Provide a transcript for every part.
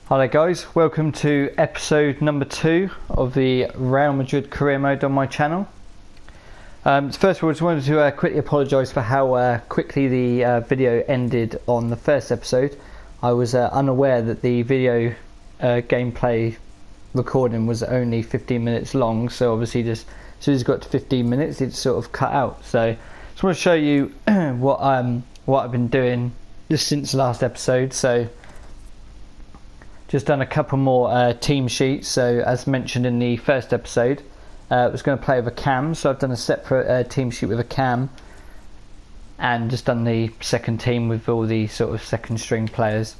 Hi there guys, welcome to episode number 2 of the Real Madrid career mode on my channel. First of all, I just wanted to quickly apologise for how quickly the video ended on the first episode. I was unaware that the video gameplay recording was only 15 minutes long, so obviously just as soon as it got to 15 minutes it sort of cut out. So I just want to show you what I've been doing just since the last episode. So just done a couple more team sheets. So as mentioned in the first episode, I was going to play with a cam, so I've done a separate team sheet with a cam and just done the second team with all the sort of second string players.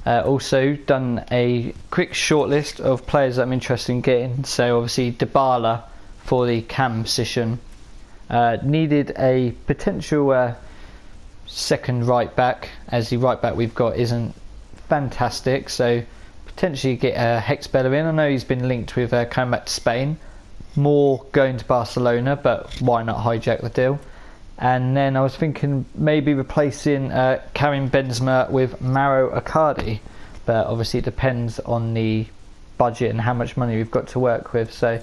Also done a quick shortlist of players that I'm interested in getting. So obviously Dybala for the cam position. Needed a potential second right back, as the right back we've got isn't fantastic, so potentially get Hex Bellerin. I know he's been linked with coming back to Spain, more going to Barcelona, but why not hijack the deal? And then I was thinking maybe replacing Karim Benzema with Mauro Icardi, but obviously it depends on the budget and how much money we've got to work with. So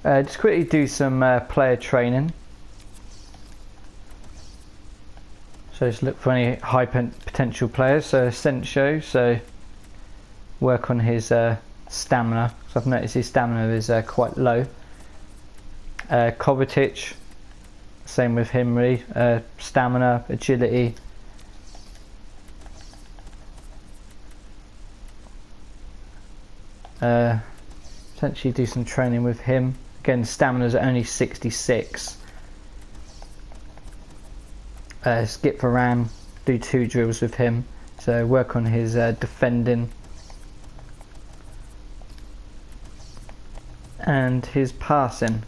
just quickly do some player training. So just look for any high potential players. So Asensio, so work on his stamina. So I've noticed his stamina is quite low. Kovacic, same with him really. Stamina, agility. Potentially do some training with him. Again, stamina's only 66. Skip Varane, do 2 drills with him, so work on his defending and his passing.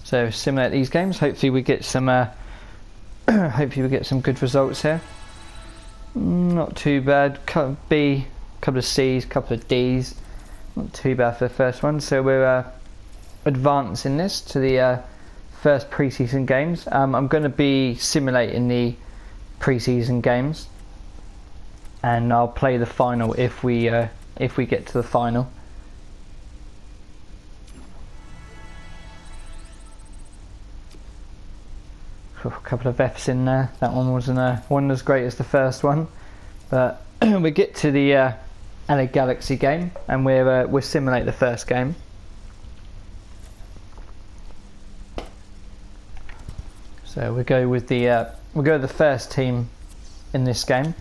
So simulate these games. Hopefully we get some good results here. Not too bad. Couple of B, couple of C's, couple of D's. Not too bad for the first one. So we're advancing this to the first pre-season games. I'm going to be simulating the pre-season games, and I'll play the final if we get to the final. A couple of F's in there. That one wasn't as great as the first one, but we get to the LA Galaxy game, and we'll simulate the first game. So we go with the first team in this game.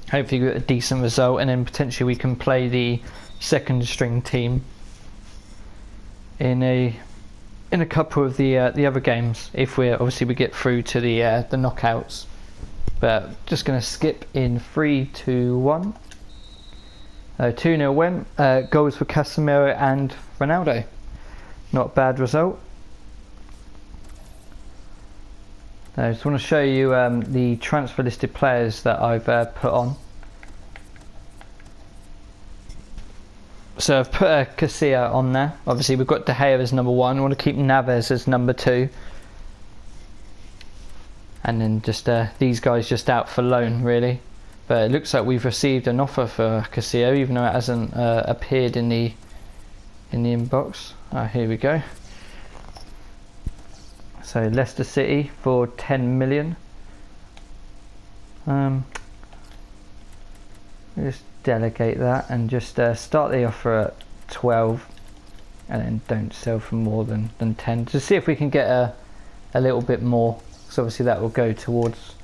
Hopefully we get a decent result, and then potentially we can play the second string team in a couple of the other games if we get through to the knockouts. But just going to skip in 3, 2, 1. 2-0 win. Goals for Casemiro and Ronaldo. Not a bad result. I just want to show you the transfer listed players that I've put on. So I've put Casilla on there. Obviously we've got De Gea as number 1. I want to keep Naves as number 2. And then just these guys just out for loan really. But it looks like we've received an offer for Casilla, even though it hasn't appeared in the inbox. Here we go. So Leicester City for 10 million. Just delegate that and just start the offer at 12, and then don't sell for more than 10. To see if we can get a little bit more. So obviously that will go towards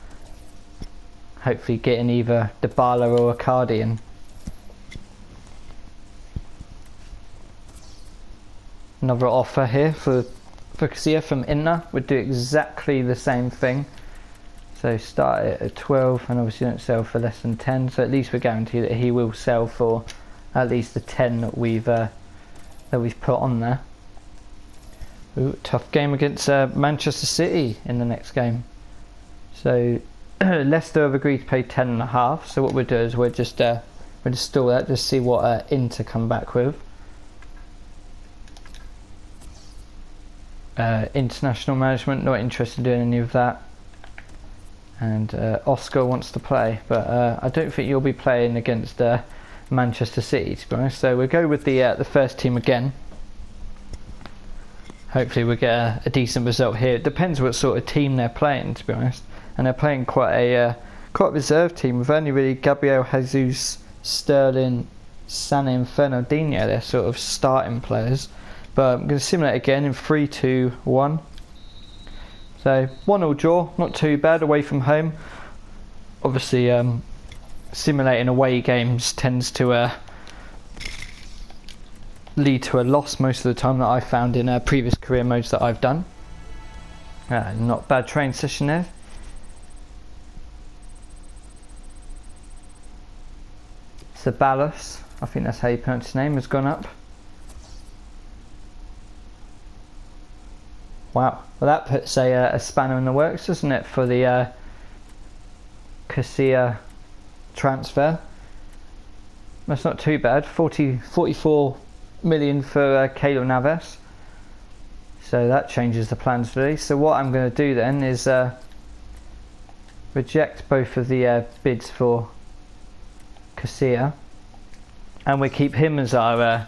hopefully getting either Dybala or Icardi in. Another offer here for Casilla from Inter. Would do exactly the same thing. So start it at 12, and obviously don't sell for less than 10. So at least we're guaranteed that he will sell for at least the 10 that we've put on there. Ooh, tough game against Manchester City in the next game. So Leicester have agreed to pay 10.5. So what we'll do is we'll just store that, just see what Inter come back with. International management, not interested in doing any of that. And Oscar wants to play, but I don't think you'll be playing against Manchester City, to be honest. So we'll go with the first team again. Hopefully we'll get a decent result here. It depends what sort of team they're playing, to be honest. And they're playing quite a reserved team with only really Gabriel Jesus, Sterling, Sané and Fernandinho. They're sort of starting players. But I'm going to simulate again in 3, 2, 1. So 1-1 draw, not too bad away from home. Obviously simulating away games tends to lead to a loss most of the time that I've found in previous career modes that I've done. Not bad train session there. Ceballos, I think that's how you pronounce his name, has gone up. Wow, well that puts a spanner in the works, doesn't it, for the Casilla transfer. That's not too bad. 44 million for Keylor Navas. So that changes the plans really. So what I'm going to do then is reject both of the bids for Casilla, and we keep him as our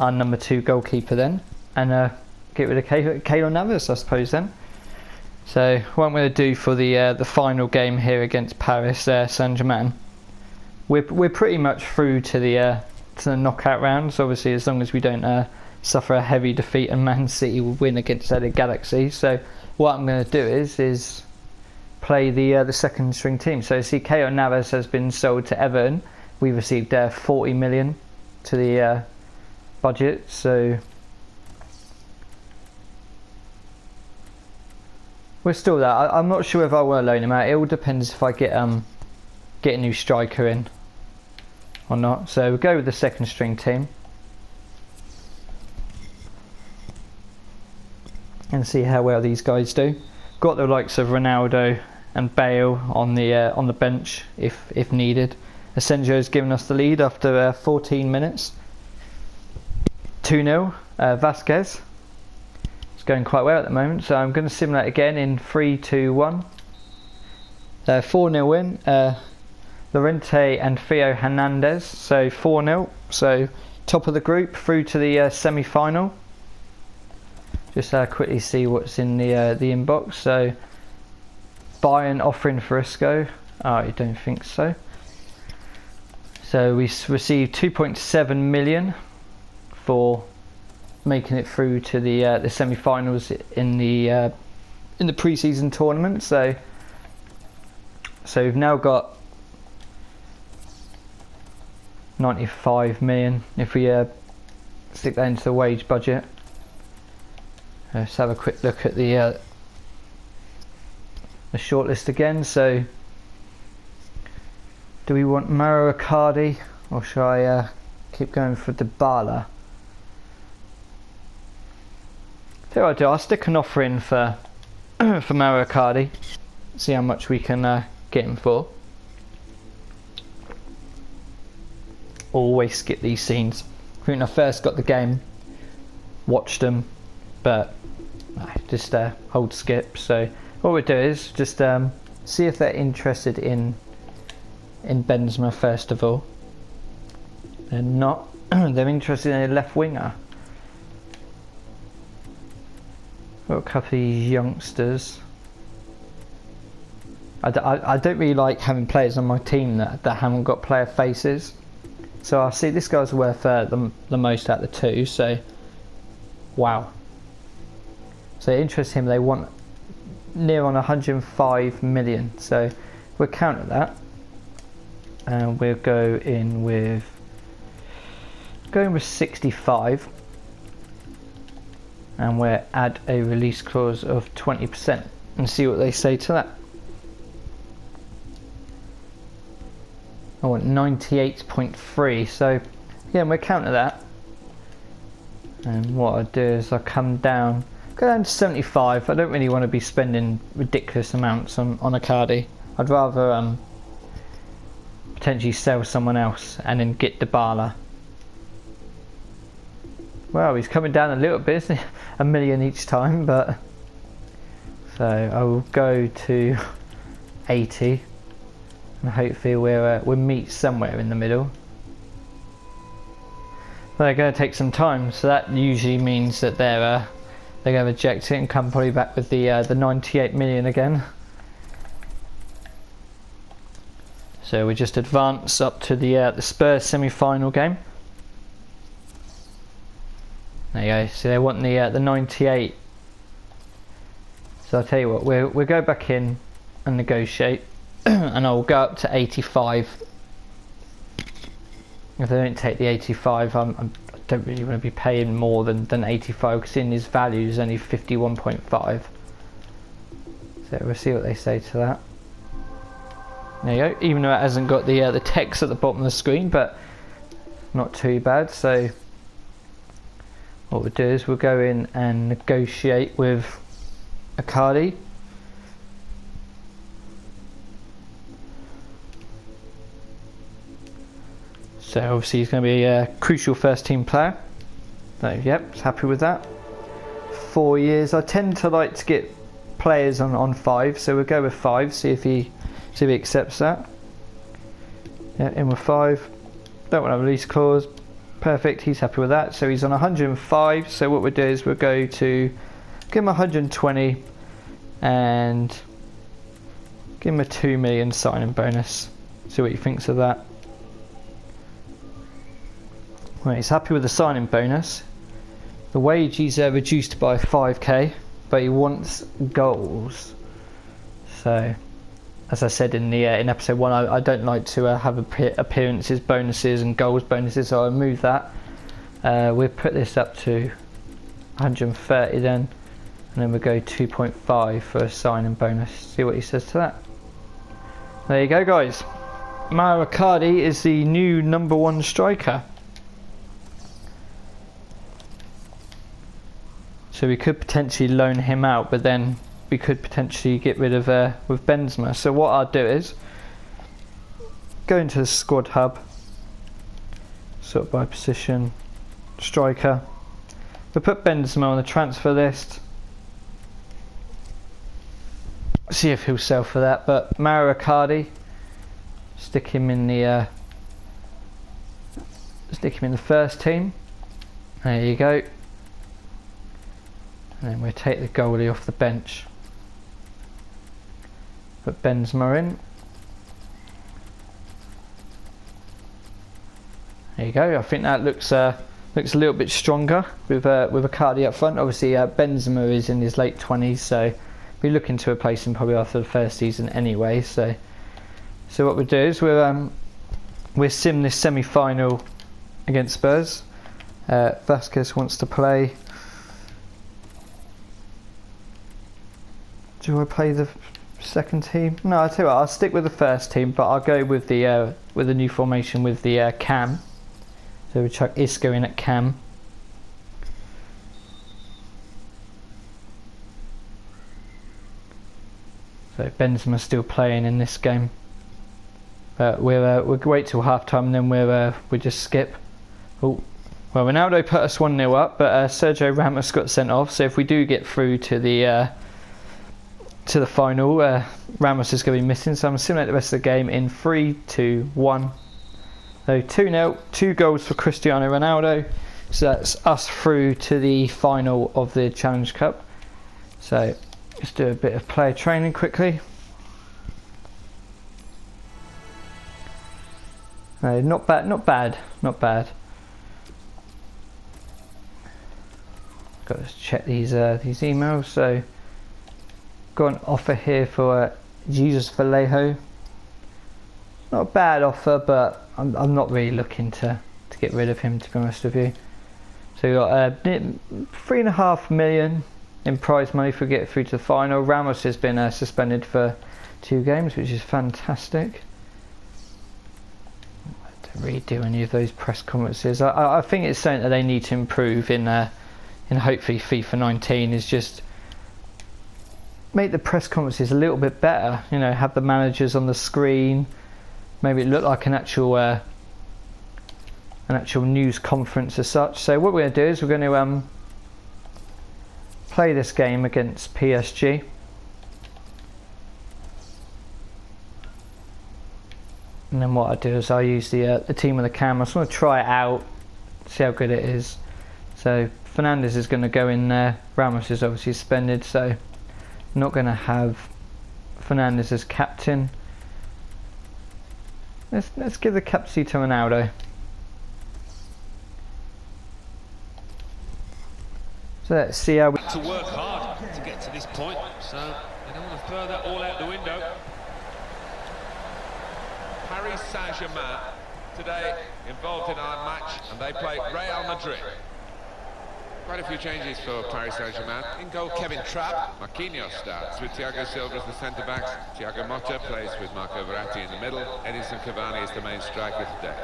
number 2 goalkeeper then, and get rid of Keylor Navas, I suppose then. So what I'm going to do for the final game here against Paris Saint-Germain, we're pretty much through to the knockout rounds. Obviously, as long as we don't suffer a heavy defeat and Man City will win against the Galaxy. So what I'm going to do is play the second string team. So see, Keylor Navas has been sold to Everton. We received 40 million to the budget. So we're still there. I'm not sure if I want to loan him out. It all depends if I get a new striker in or not. So we'll go with the second string team and see how well these guys do. Got the likes of Ronaldo and Bale on the bench if needed. Asensio's given us the lead after 14 minutes. 2-0. Vasquez. Going quite well at the moment, so I'm going to simulate again in 3, 2, 1. 4-0 win. Llorente and Theo Hernandez, so 4-0. So top of the group, through to the semi-final. Just quickly see what's in the inbox. So Bayern offering for Isco. I don't think so. So we received 2.7 million for making it through to the semi-finals in the pre-season tournament. So we've now got 95 million if we stick that into the wage budget. Let's have a quick look at the shortlist again. So do we want Mauro Icardi, or should I keep going for Dybala? I'll stick an offer in for Mauro Icardi, see how much we can get him for. Always skip these scenes. When I first got the game, watched them, but just hold skip. So what we'll do is just see if they're interested in Benzema first of all. They're not. They're interested in a left winger. Got a couple of these youngsters. I don't really like having players on my team that haven't got player faces. So I see this guy's worth the most out of the two. So wow. So it interests him. They want near on 105 million. So we'll counter that, and we'll go in with 65. And we'll add a release clause of 20% and see what they say to that. I want 98.3, so again we'll counter that. And what I do is I go down to 75. I don't really want to be spending ridiculous amounts on Icardi. I'd rather potentially sell someone else and then get Dybala. Well, he's coming down a little bit, isn't he? A million each time, but so I will go to 80, and hopefully we'll meet somewhere in the middle. They're going to take some time, so that usually means that they're going to reject it and come probably back with the 98 million again. So we just advance up to the Spurs semi-final game. There you go. So they want the 98. So I'll tell you what, we'll go back in and negotiate, and I'll go up to 85. If they don't take the 85, I don't really want to be paying more than 85, because in his value is only 51.5. So we'll see what they say to that. There you go. Even though it hasn't got the text at the bottom of the screen, but not too bad. So what we'll do is we'll go in and negotiate with Icardi. So obviously he's going to be a crucial first team player. So yep, happy with that. 4 years. I tend to like to get players on 5, so we'll go with 5. See if he accepts that. Yeah, in with 5. Don't want a release clause. Perfect. He's happy with that. So he's on 105. So what we'll do is we'll go to give him 120 and give him a 2 million signing bonus. See what he thinks of that. Right, he's happy with the signing bonus. The wage is reduced by 5k, but he wants goals. So, as I said in episode 1, I don't like to have appearances bonuses and goals bonuses, so I'll move that. We'll put this up to 130 then, and then we'll go 2.5 for a signing bonus. See what he says to that. There you go, guys. Mauro Icardi is the new #1 striker. So we could potentially loan him out, but then we could potentially get rid of with Benzema. So what I'll do is go into the squad hub, sort by position, striker. We'll put Benzema on the transfer list. See if he'll sell for that. But Mauro Icardi, stick him in the first team. There you go. And then we'll take the goalie off the bench. Put Benzema in. There you go. I think that looks a little bit stronger with Icardi up front. Obviously, Benzema is in his late 20s, so we're looking to replace him probably after the first season anyway. So what we'll do is we'll sim this semi-final against Spurs. Vasquez wants to play. Do I play the second team? No, I'll tell you what, I'll stick with the first team, but I'll go with the new formation with the cam. So we'll chuck Isco in at cam. So Benzema's still playing in this game. But we'll wait till half time and then we'll just skip. Oh, well, Ronaldo put us 1-0 up, but Sergio Ramos got sent off. So if we do get through to the final, Ramos is going to be missing, so I'm going to simulate the rest of the game in 3, 2, 1. So 2-0, 2 goals for Cristiano Ronaldo, so that's us through to the final of the Challenge Cup. So let's do a bit of player training quickly. No, not bad. Got to check these emails. So got an offer here for Jesus Vallejo. Not a bad offer, but I'm not really looking to get rid of him, to be honest with you. So we got 3.5 million in prize money for getting through to the final. Ramos has been suspended for 2 games, which is fantastic. I don't really do any of those press conferences. I think it's something that they need to improve in hopefully FIFA 19, is just make the press conferences a little bit better. You know, have the managers on the screen, maybe it look like an actual news conference as such. So what we're going to do is we're going to play this game against PSG. And then what I do is I use the team with the camera. I just want to try it out, See how good it is. So Fernandes is going to go in there. Ramos is obviously suspended, so not going to have Fernandes as captain. Let's give the captaincy to Ronaldo. So let's see how we... To work hard to get to this point, so they don't want to throw that all out the window. Paris Saint-Germain today involved in our match, and they play Real Madrid. Quite a few changes for Paris Saint-Germain. In goal, Kevin Trapp. Marquinhos starts with Thiago Silva as the centre-backs. Thiago Motta plays with Marco Verratti in the middle. Edinson Cavani is the main striker today.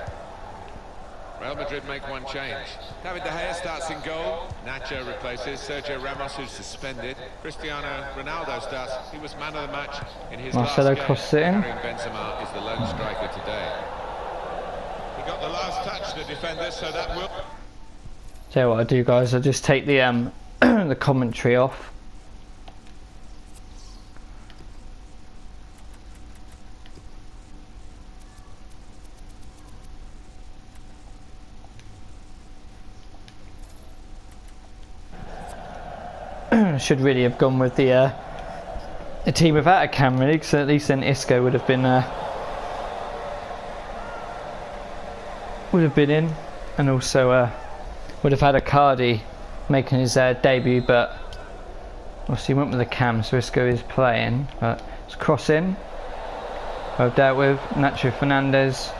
Real Madrid make one change. David De Gea starts in goal. Nacho replaces Sergio Ramos, who's suspended. Cristiano Ronaldo starts. He was man of the match in his Marcelo last game. crosses it in. Karim Benzema is the lone striker today. He got the last touch, the defender, so that will... Tell you what I do, guys, I'll just take the the commentary off. Should really have gone with the team without a camera, because at least then Isco would have been in, and also would have had Icardi making his debut, but obviously went with the cam, so Isco is playing. But it's cross in, well dealt with. Nacho Fernandes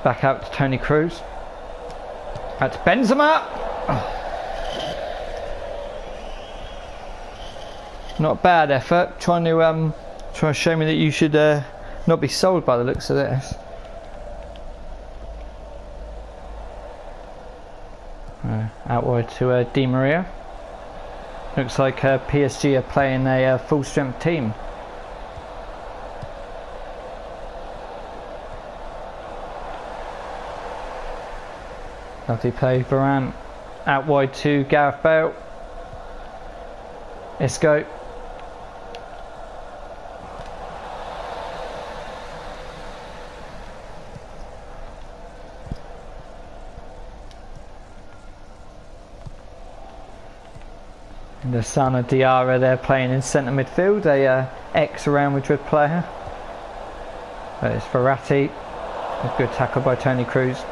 back out to Toni Kroos, out to Benzema. Oh. Not a bad effort, trying to show me that you should not be sold by the looks of this. Out wide to Di Maria. Looks like PSG are playing a full strength team. Lovely play, Varane. Out wide to Gareth Bale. Isco. And Asana Diarra there playing in centre midfield, a ex-Real Madrid player. That is Verratti. A good tackle by Toni Kroos.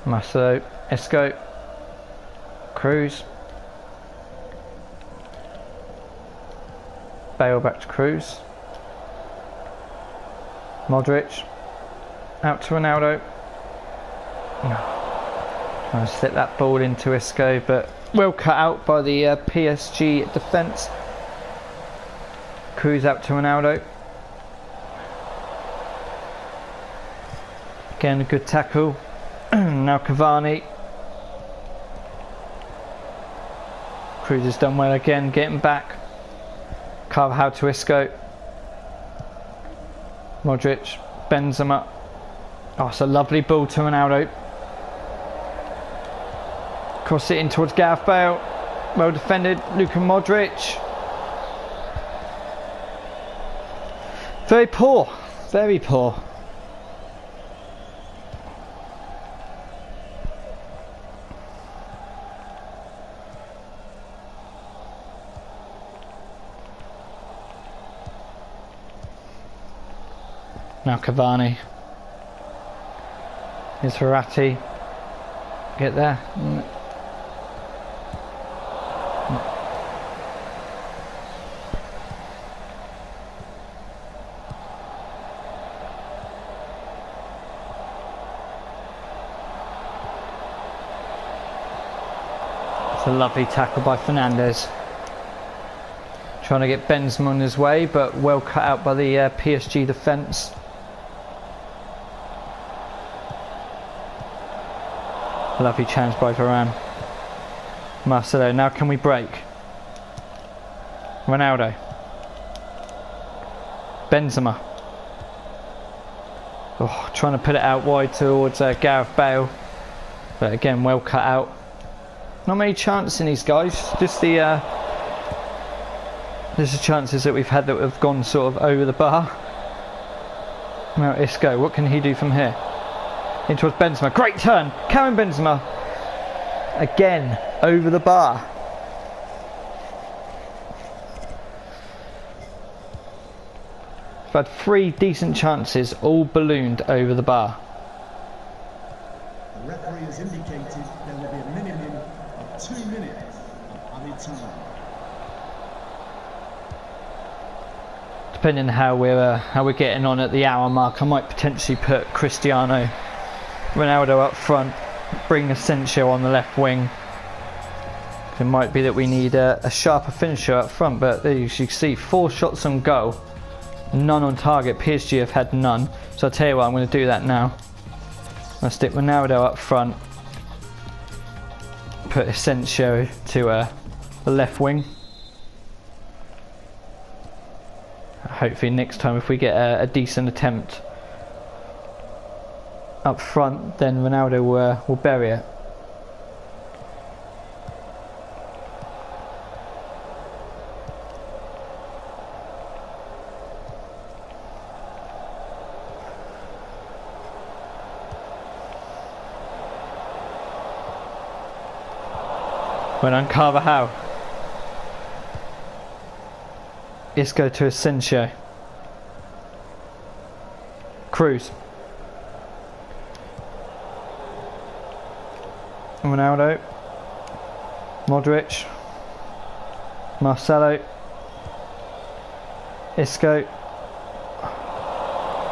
Marcelo, Isco, Kroos. Bale back to Kroos. Modric. Out to Ronaldo. Trying to slip that ball into Isco, but well cut out by the PSG defence. Kroos out to Ronaldo. Again, a good tackle. Now Cavani. Kroos has done well again, getting back. Carvajal to Isco. Modric, Benzema. Oh, it's a lovely ball to Ronaldo. Cross it in towards Gareth Bale. Well defended, Luka Modric. Very poor, very poor. Now Cavani. Here's Verratti. Get there. It's a lovely tackle by Fernandes. Trying to get Benzema on his way, but well cut out by the PSG defence. Lovely chance by Varane. Marcelo, now can we break? Ronaldo. Benzema. Oh, trying to put it out wide towards Gareth Bale. But again, well cut out. Not many chances in these guys. Just the chances that we've had that have gone sort of over the bar. Now Isco, what can he do from here? In towards Benzema, great turn, Karim Benzema. Again, over the bar. We've had 3 decent chances, all ballooned over the bar. The referee has indicated there will be a minimum of 2 minutes of added time. Depending on how we're getting on at the hour mark, I might potentially put Cristiano Ronaldo up front, bring Asensio on the left wing. It might be that we need a sharper finisher up front, but there you can see 4 shots on goal, none on target. PSG have had none, so I'll tell you what, I'm going to do that now. I'll stick Ronaldo up front, put Asensio to the left wing. Hopefully next time if we get a decent attempt up front, then Ronaldo will bury it. Went on Carvajal. Isco to Asensio. Cruz. Ronaldo. Modric. Marcelo. Isco.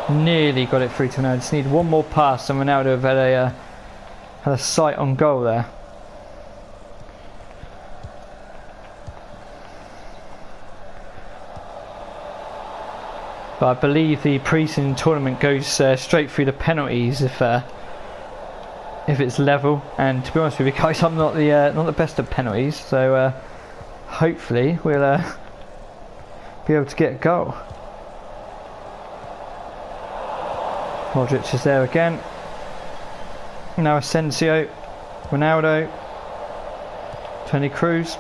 Nearly got it through to Ronaldo. Just need one more pass and Ronaldo have had a sight on goal there. But I believe the pre-season tournament goes straight through the penalties if it's level. And to be honest with you guys, I'm not the best at penalties, so hopefully we'll be able to get a goal. Modric is there again. Now Asensio, Ronaldo, Toni Kroos,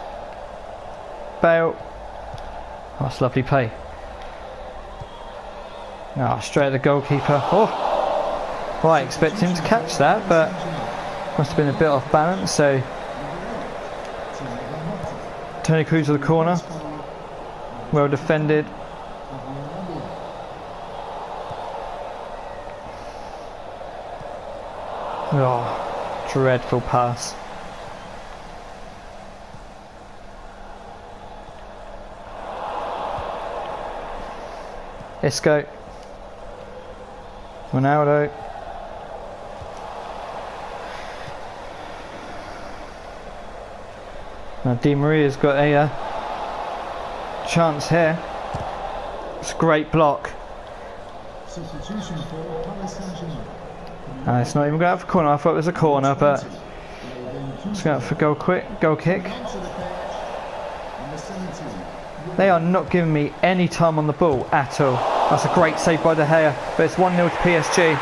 Bale. Oh, that's lovely play. Oh, straight at the goalkeeper. Oh, well, I expect him to catch that, but must have been a bit off balance. So Toni Kroos to the corner, well defended. Oh, dreadful pass. Isco. Ronaldo. Now Di Maria's got a chance here. It's a great block. Substitution for Paris Saint-Germain. It's not even going out for corner. I thought it was a corner, but it's going out for goal kick. They are not giving me any time on the ball at all. That's a great save by De Gea, but it's 1-0 to PSG.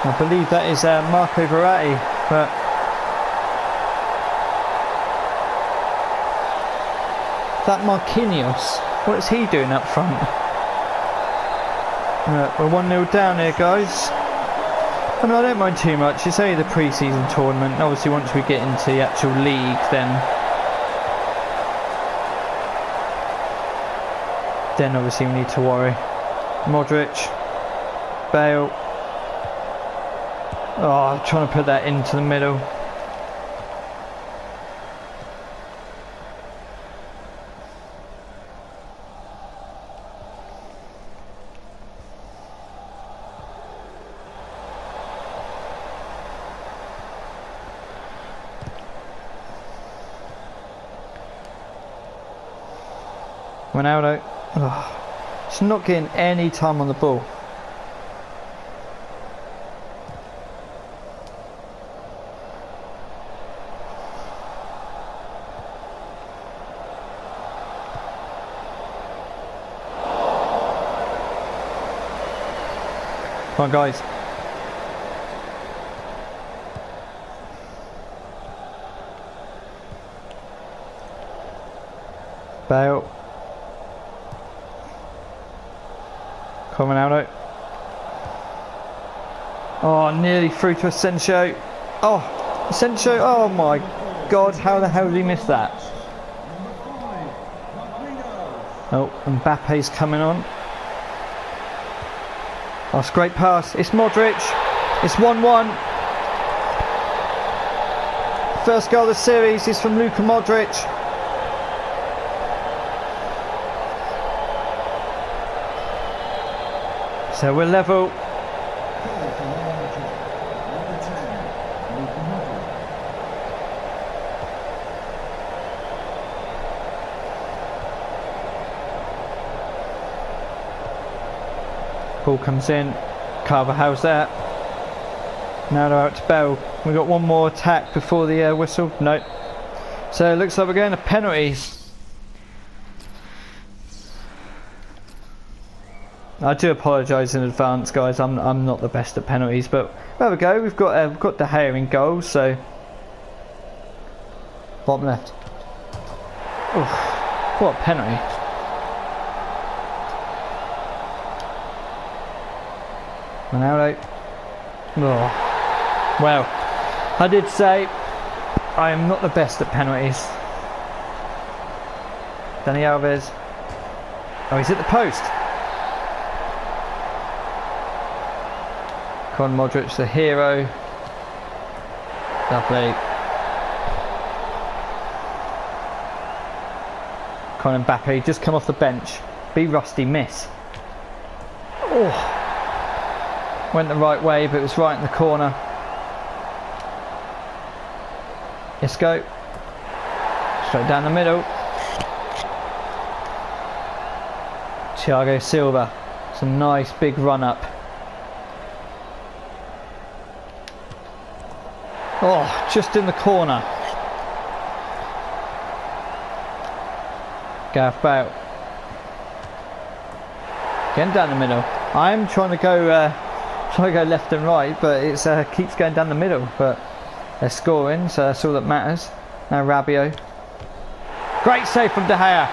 I believe that is Marco Verratti, but that Marquinhos, what is he doing up front? We're 1-0 down here, guys. I mean, I don't mind too much. It's only the pre-season tournament. Obviously, once we get into the actual league, then obviously we need to worry. Modric, Bale. Oh, I'm trying to put that into the middle. Ronaldo. Oh, it's not getting any time on the ball. Come on, guys. Bale. Coming out. Oh, nearly through to Asensio. Oh, Asensio. Oh my God, how the hell did he miss that? Oh, Mbappe's coming on. That's a great pass. It's Modric. It's 1-1. First goal of the series is from Luka Modric. So we're level. Ball comes in. Carvajal's there. Now they're out to Bell. We've got one more attack before the whistle. No. So it looks like we're going to penalties. I do apologise in advance, guys. I'm not the best at penalties, but there we go. We've got De Gea in goal. So bottom left. Oof, what a penalty! Ronaldo. Oh. Well, I did say I am not the best at penalties. Dani Alves. Oh, he's at the post. Con Modric, the hero. Lovely. Con Mbappe just come off the bench. Be rusty, miss. Oh. Went the right way, but it was right in the corner. Let's go. Straight down the middle. Thiago Silva. It's a nice big run up. Oh, just in the corner. Gareth Bale. Again down the middle. I'm trying to go left and right, but it keeps going down the middle. But they're scoring, so that's all that matters. Now Rabiot. Great save from De Gea.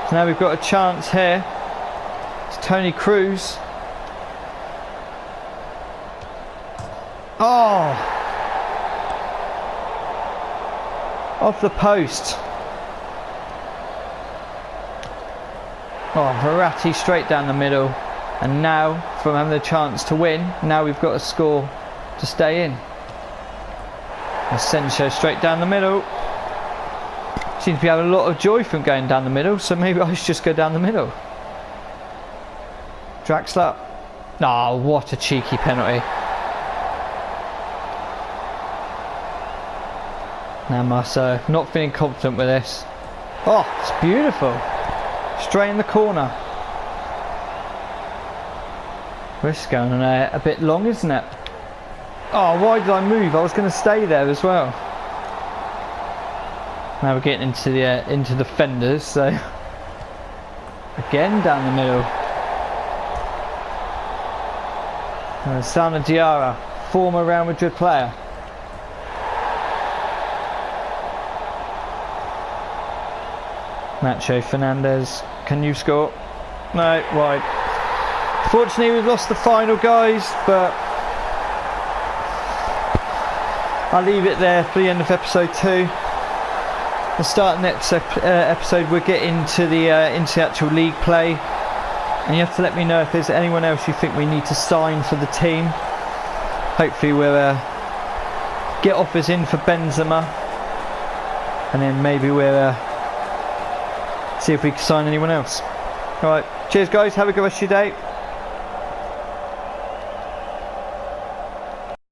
So now we've got a chance here. It's Toni Kroos. Oh! Off the post. Oh, Verratti straight down the middle. And now, from having the chance to win, now we've got a score to stay in. Asensio straight down the middle. Seems to be having a lot of joy from going down the middle, so maybe I should just go down the middle. Draxler. Oh, what a cheeky penalty. Now Marceau, not feeling confident with this. Oh, it's beautiful. Straight in the corner. This is going on a bit long, isn't it? Oh, why did I move? I was going to stay there as well. Now we're getting into the fenders, so again down the middle. Sana Diarra, former Real Madrid player. Nacho Fernandez, can you score? No, wide. Fortunately, we've lost the final, guys, but I'll leave it there for the end of episode 2. The start of the next episode, we'll get into the actual league play, and you have to let me know if there's anyone else you think we need to sign for the team. Hopefully, we'll get offers in for Benzema, and then maybe we'll see if we can sign anyone else. Alright, cheers guys, have a good rest of your day.